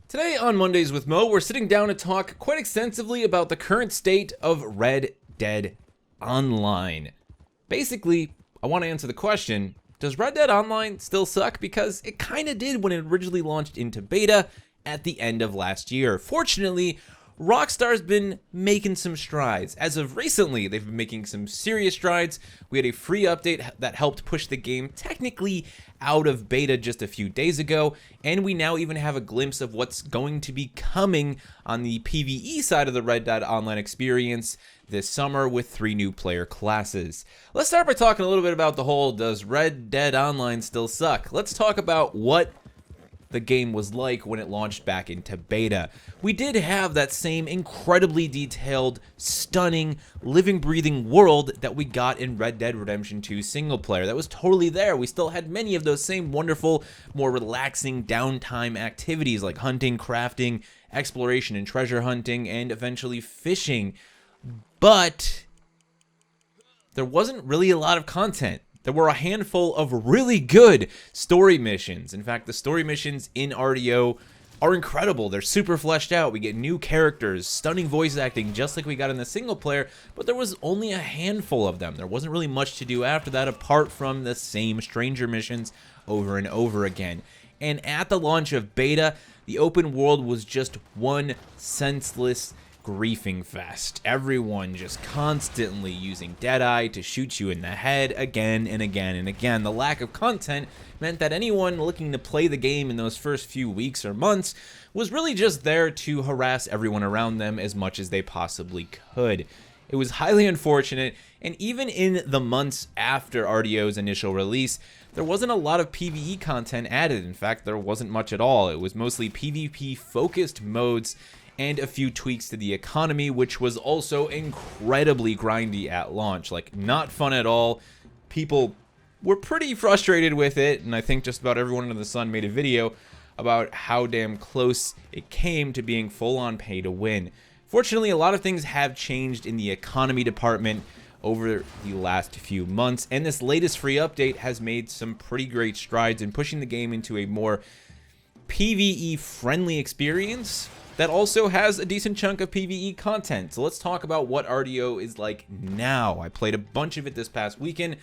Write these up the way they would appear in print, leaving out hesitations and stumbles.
Today on Mondays with Mo, we're sitting down to talk quite extensively about the current state of Red Dead Online. Basically, I want to answer the question, does Red Dead Online still suck? Because it kind of did when it originally launched into beta at the end of last year. Fortunately, Rockstar's been making some strides. As of recently, they've been making some serious strides. We had a free update that helped push the game technically out of beta just a few days ago, and we now even have a glimpse of what's going to be coming on the PvE side of the Red Dead Online experience this summer with 3 new player classes. Let's start by talking a little bit about the whole, does Red Dead Online still suck? Let's talk about what the game was like when it launched back into beta. We did have that same incredibly detailed, stunning, living, breathing world that we got in Red Dead Redemption 2 single player. That was totally there. We still had many of those same wonderful, more relaxing downtime activities like hunting, crafting, exploration and treasure hunting, and eventually fishing. But there wasn't really a lot of content. There were a handful of really good story missions. In fact, the story missions in RDO are incredible. They're super fleshed out. We get new characters, stunning voice acting, just like we got in the single player, but there was only a handful of them. There wasn't really much to do after that apart from the same stranger missions over and over again. And at the launch of beta, the open world was just one senseless griefing fest. Everyone just constantly using Deadeye to shoot you in the head again and again and again. The lack of content meant that anyone looking to play the game in those first few weeks or months was really just there to harass everyone around them as much as they possibly could. It was highly unfortunate, and even in the months after RDO's initial release, there wasn't a lot of PvE content added. In fact, there wasn't much at all. It was mostly PvP focused modes and a few tweaks to the economy, which was also incredibly grindy at launch. Like, not fun at all. People were pretty frustrated with it, and I think just about everyone under the sun made a video about how damn close it came to being full-on pay to win. Fortunately, a lot of things have changed in the economy department over the last few months, and this latest free update has made some pretty great strides in pushing the game into a more PvE-friendly experience that also has a decent chunk of PvE content. So let's talk about what RDO is like now. I played a bunch of it this past weekend,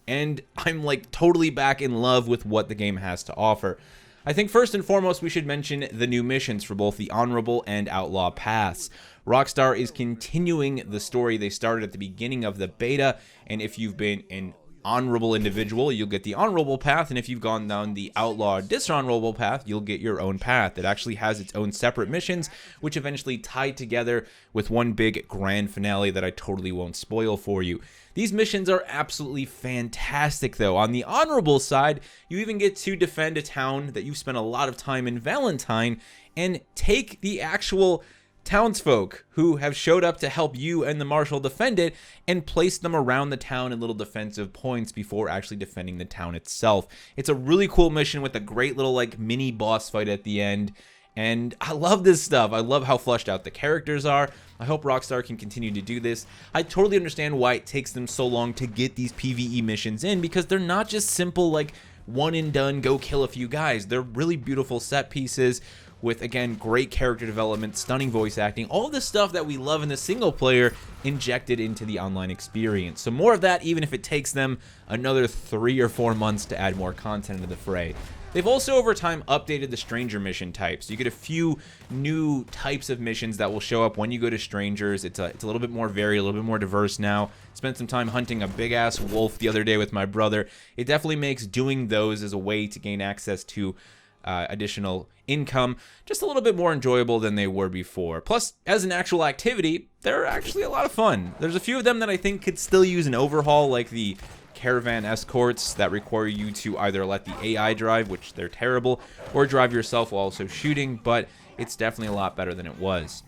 and I'm like totally back in love with what the game has to offer. I think first and foremost we should mention the new missions for both the Honorable and Outlaw Paths. Rockstar is continuing the story they started at the beginning of the beta, and if you've been an honorable individual, you'll get the honorable path, and if you've gone down the outlaw dishonorable path, you'll get your own path. It actually has its own separate missions, which eventually tie together with one big grand finale that I totally won't spoil for you. These missions are absolutely fantastic, though. On the honorable side, you even get to defend a town that you've spent a lot of time in Valentine and take the actual townsfolk who have showed up to help you and the marshal defend it and place them around the town in little defensive points before actually defending the town itself. It's a really cool mission with a great little like mini boss fight at the end, and I love this stuff. I love how fleshed out the characters are. I hope Rockstar can continue to do this. I totally understand why it takes them so long to get these PvE missions in, because they're not just simple like one and done, go kill a few guys. They're really beautiful set pieces with, again, great character development, stunning voice acting, all the stuff that we love in the single player injected into the online experience. So more of that, even if it takes them another 3 or 4 months to add more content into the fray. They've also over time updated the stranger mission types. You get a few new types of missions that will show up when you go to strangers. It's a little bit more varied, a little bit more diverse now. Spent some time hunting a big ass wolf the other day with my brother. It definitely makes doing those as a way to gain access to additional income just a little bit more enjoyable than they were before. Plus, as an actual activity, they're actually a lot of fun. There's a few of them that I think could still use an overhaul, like the caravan escorts that require you to either let the AI drive, which they're terrible, or drive yourself while also shooting, but it's definitely a lot better than it was.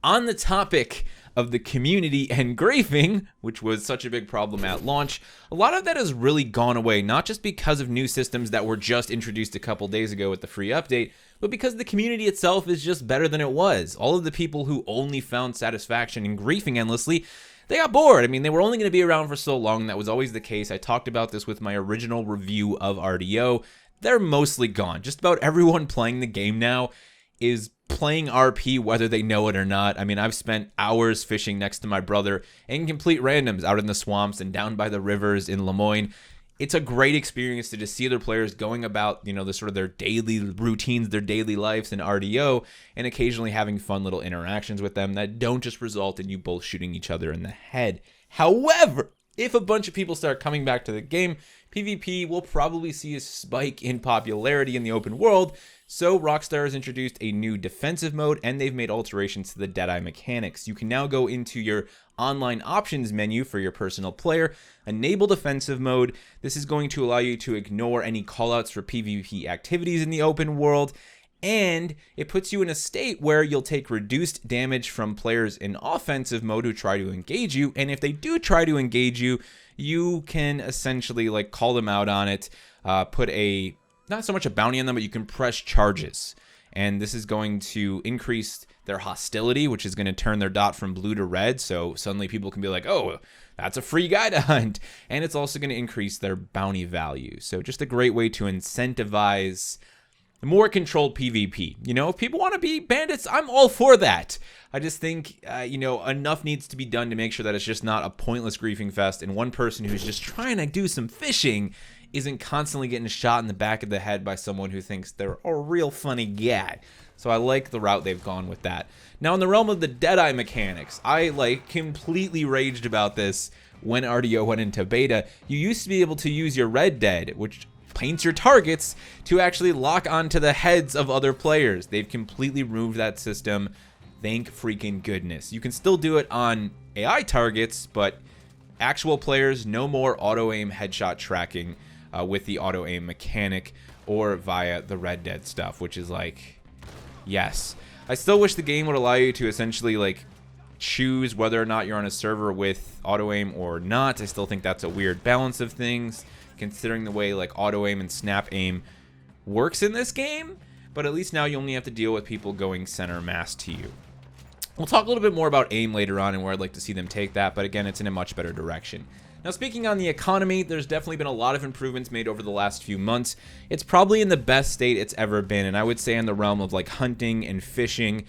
On the topic of the community and griefing, which was such a big problem at launch, a lot of that has really gone away, not just because of new systems that were just introduced a couple days ago with the free update, but because the community itself is just better than it was. All of the people who only found satisfaction in griefing endlessly, they got bored. I mean, they were only going to be around for so long. That was always the case. I talked about this with my original review of RDO. They're mostly gone. Just about everyone playing the game now is playing RP whether they know it or not. I mean, I've spent hours fishing next to my brother in complete randoms out in the swamps and down by the rivers in Lemoyne. It's a great experience to just see other players going about, the sort of their daily routines, their daily lives in RDO, and occasionally having fun little interactions with them that don't just result in you both shooting each other in the head. However, if a bunch of people start coming back to the game, PvP will probably see a spike in popularity in the open world. So Rockstar has introduced a new defensive mode, and they've made alterations to the Deadeye mechanics. You can now go into your online options menu for your personal player, enable defensive mode. This is going to allow you to ignore any callouts for PvP activities in the open world, and it puts you in a state where you'll take reduced damage from players in offensive mode who try to engage you, and if they do try to engage you, you can essentially call them out on it, put not so much a bounty on them, but you can press charges. And this is going to increase their hostility, which is going to turn their dot from blue to red. So suddenly people can be like, oh, that's a free guy to hunt. And it's also going to increase their bounty value. So just a great way to incentivize more controlled PvP. If people want to be bandits, I'm all for that. I just think, enough needs to be done to make sure that it's just not a pointless griefing fest. And one person who's just trying to do some fishing isn't constantly getting shot in the back of the head by someone who thinks they're a real funny guy. So I like the route they've gone with that. Now, in the realm of the Deadeye mechanics, I completely raged about this when RDO went into beta. You used to be able to use your Red Dead, which paints your targets, to actually lock onto the heads of other players. They've completely removed that system. Thank freaking goodness. You can still do it on AI targets, but actual players, no more auto-aim headshot tracking with the auto-aim mechanic or via the Red Dead stuff, which is yes. I still wish the game would allow you to essentially choose whether or not you're on a server with auto-aim or not. I still think that's a weird balance of things, considering the way auto-aim and snap-aim works in this game, but at least now you only have to deal with people going center mass to you. We'll talk a little bit more about aim later on and where I'd like to see them take that, but again, it's in a much better direction. Now, speaking on the economy, there's definitely been a lot of improvements made over the last few months. It's probably in the best state it's ever been, and I would say in the realm of hunting and fishing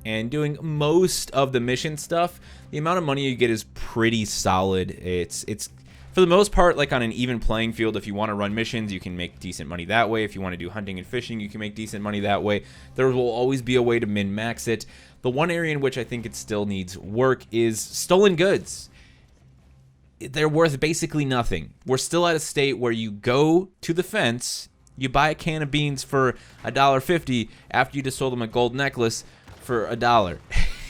and doing most of the mission stuff, the amount of money you get is pretty solid. It's for the most part on an even playing field. If you want to run missions, you can make decent money that way. If you want to do hunting and fishing, you can make decent money that way. There will always be a way to min-max it. The one area in which I think it still needs work is stolen goods. They're worth basically nothing. We're still at a state where you go to the fence, you buy a can of beans for $1.50 after you just sold them a gold necklace for $1.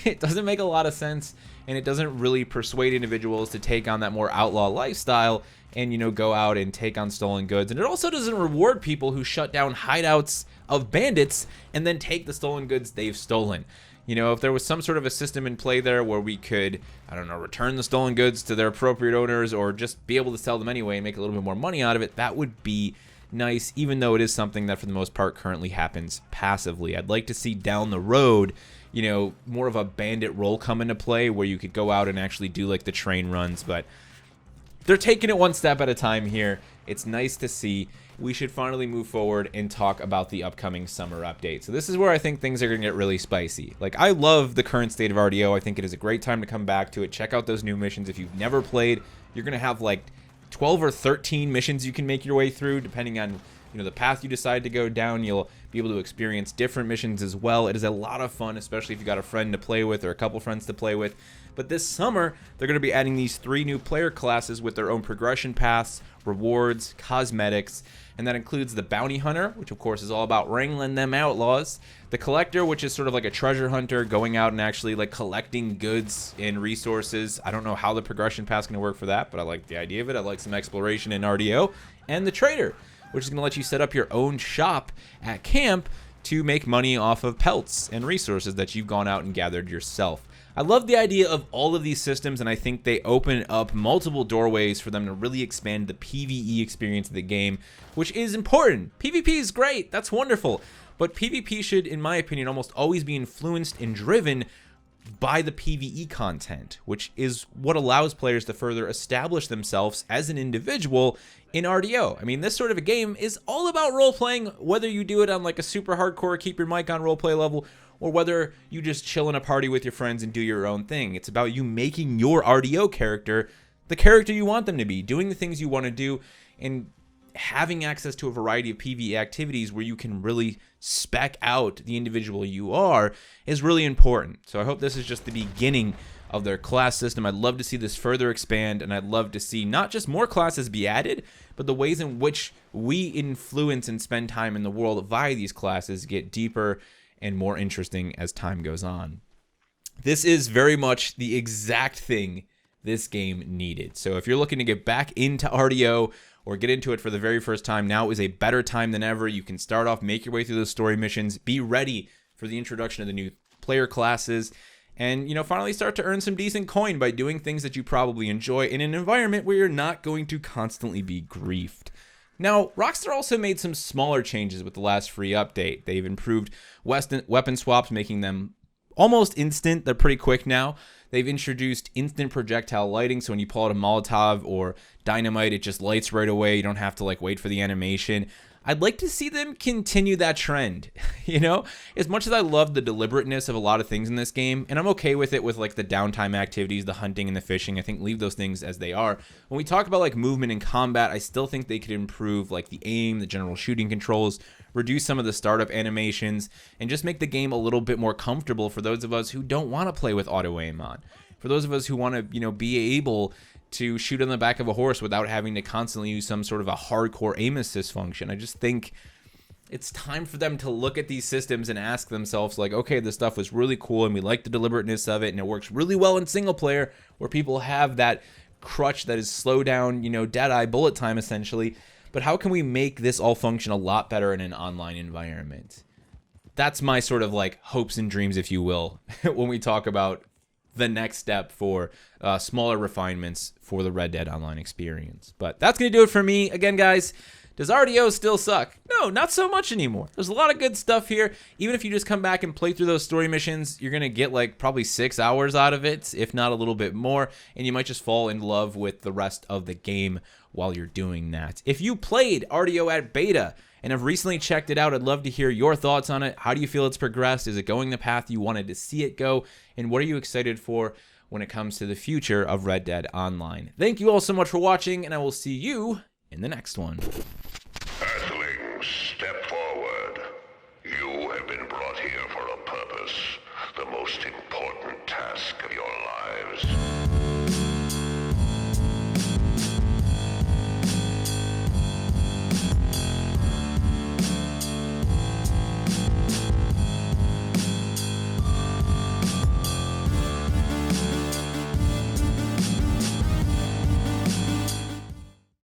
It doesn't make a lot of sense, and it doesn't really persuade individuals to take on that more outlaw lifestyle and, go out and take on stolen goods. And it also doesn't reward people who shut down hideouts of bandits and then take the stolen goods they've stolen. If there was some sort of a system in play there where we could, return the stolen goods to their appropriate owners or just be able to sell them anyway and make a little bit more money out of it, that would be nice, even though it is something that for the most part currently happens passively. I'd like to see down the road, more of a bandit role come into play where you could go out and actually do the train runs, but they're taking it one step at a time here. It's nice to see. We should finally move forward and talk about the upcoming summer update. So this is where I think things are going to get really spicy. I love the current state of RDO. I think it is a great time to come back to it. Check out those new missions. If you've never played, you're going to have 12 or 13 missions you can make your way through, depending on the path you decide to go down. You'll be able to experience different missions as well. It is a lot of fun, especially if you got a friend to play with or a couple friends to play with. But this summer, they're going to be adding these 3 new player classes with their own progression paths, rewards, cosmetics, and that includes the Bounty Hunter, which of course is all about wrangling them outlaws, the Collector, which is sort of like a treasure hunter, going out and actually collecting goods and resources. I don't know how the progression path is going to work for that, but I like the idea of it. I like some exploration in RDO. And the Trader, which is going to let you set up your own shop at camp to make money off of pelts and resources that you've gone out and gathered yourself. I love the idea of all of these systems, and I think they open up multiple doorways for them to really expand the PvE experience of the game, which is important. PvP is great, that's wonderful, but PvP should, in my opinion, almost always be influenced and driven by the PvE content, which is what allows players to further establish themselves as an individual in RDO. I mean, this sort of a game is all about role-playing, whether you do it on like a super hardcore, keep your mic on roleplay level, or whether you just chill in a party with your friends and do your own thing. It's about you making your RDO character the character you want them to be, doing the things you want to do, and having access to a variety of PvE activities where you can really spec out the individual you are is really important. So I hope this is just the beginning of their class system. I'd love to see this further expand, and I'd love to see not just more classes be added, but the ways in which we influence and spend time in the world via these classes get deeper and more interesting as time goes on. This is very much the exact thing this game needed. So if you're looking to get back into RDO or get into it for the very first time, now is a better time than ever. You can start off, make your way through those story missions, be ready for the introduction of the new player classes, and, you know, finally start to earn some decent coin by doing things that you probably enjoy in an environment where you're not going to constantly be griefed. Now, Rockstar also made some smaller changes with the last free update. They've improved weapon swaps, making them almost instant. They're pretty quick now. They've introduced instant projectile lighting, so when you pull out a Molotov or dynamite, it just lights right away. You don't have to like wait for the animation. I'd like to see them continue that trend, you know? As much as I love the deliberateness of a lot of things in this game, and I'm okay with it with like the downtime activities, the hunting and the fishing, I think leave those things as they are. When we talk about like movement and combat, I still think they could improve like the aim, the general shooting controls, reduce some of the startup animations, and just make the game a little bit more comfortable for those of us who don't want to play with auto aim on. For those of us who want to, you know, be able to shoot on the back of a horse without having to constantly use some sort of a hardcore aim assist function. I just think it's time for them to look at these systems and ask themselves like, okay, this stuff was really cool and we like the deliberateness of it and it works really well in single player where people have that crutch that is slow down, you know, dead-eye bullet time essentially. But how can we make this all function a lot better in an online environment? That's my sort of like hopes and dreams, if you will, when we talk about the next step for smaller refinements for the Red Dead Online experience. But that's going to do it for me. Again, guys, does RDO still suck? No, not so much anymore. There's a lot of good stuff here. Even if you just come back and play through those story missions, you're going to get like probably 6 hours out of it, if not a little bit more, and you might just fall in love with the rest of the game while you're doing that. If you played RDO at beta and have recently checked it out, I'd love to hear your thoughts on it. How do you feel it's progressed? Is it going the path you wanted to see it go? And what are you excited for when it comes to the future of Red Dead Online? Thank you all so much for watching, and I will see you in the next one.